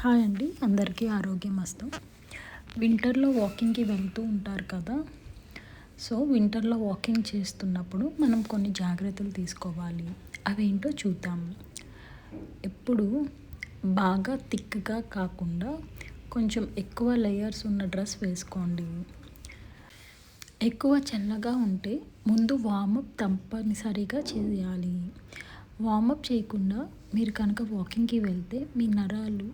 Hi అండి, అందరికీ ఆరోగ్యమస్తు. వింటర్లో వాకింగ్కి వెళ్తూ ఉంటారు కదా. సో వింటర్లో వాకింగ్ చేస్తున్నప్పుడు మనం కొన్ని జాగ్రత్తలు తీసుకోవాలి. అవేంటో చూద్దాం. ఎప్పుడు బాగా థిక్గా కాకుండా కొంచెం ఎక్కువ లేయర్స్ ఉన్న డ్రెస్ వేసుకోండి. ఎక్కువ చల్లగా ఉంటే ముందు వార్మప్ తప్పనిసరిగా చేయాలి. వార్మప్ చేయకుండా మీరు కనుక వాకింగ్కి వెళ్తే మీ నరాలు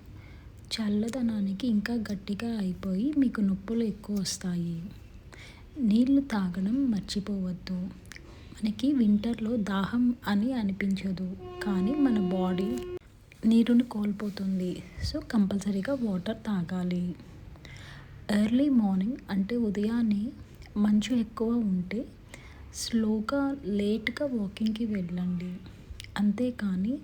చల్లదనానికి ఇంకా గట్టిగా అయిపోయి మీకు నొప్పులు ఎక్కువ వస్తాయి. నీళ్ళు తాగడం మర్చిపోవద్దు. మనకి వింటర్లో దాహం అని అనిపించదు, కానీ మన బాడీ నీరుని కోల్పోతుంది. సో కంపల్సరీగా వాటర్ తాగాలి. ఎర్లీ మార్నింగ్ అంటే ఉదయాన్నే మంచు ఎక్కువ ఉంటే స్లోగా లేట్గా వాకింగ్కి వెళ్ళండి. అంతేకాని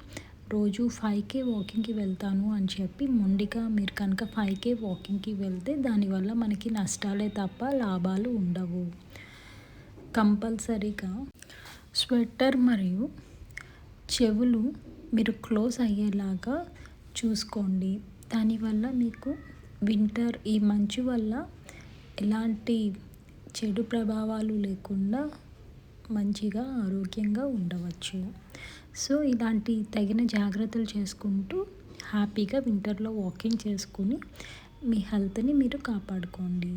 రోజు 5K వాకింగ్కి వెళ్తాను అని చెప్పి మొండిగా మీరు కనుక 5K వాకింగ్కి వెళ్తే దానివల్ల మనకి నష్టాలే తప్ప లాభాలు ఉండవు. కంపల్సరీగా స్వెటర్ మరియు చెవులు మీరు క్లోజ్ అయ్యేలాగా చూసుకోండి. దానివల్ల మీకు వింటర్ ఈ మంచు వల్ల ఎలాంటి చెడు ప్రభావాలు లేకుండా మంచిగా ఆరోగ్యంగా ఉండవచ్చు. సో ఇలాంటి తగిన జాగ్రత్తలు చేసుకుంటూ హ్యాపీగా వింటర్లో వాకింగ్ చేసుకుని మీ హెల్త్ని మీరు కాపాడుకోండి.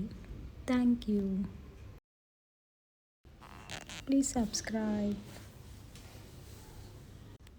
Thank you. Please subscribe.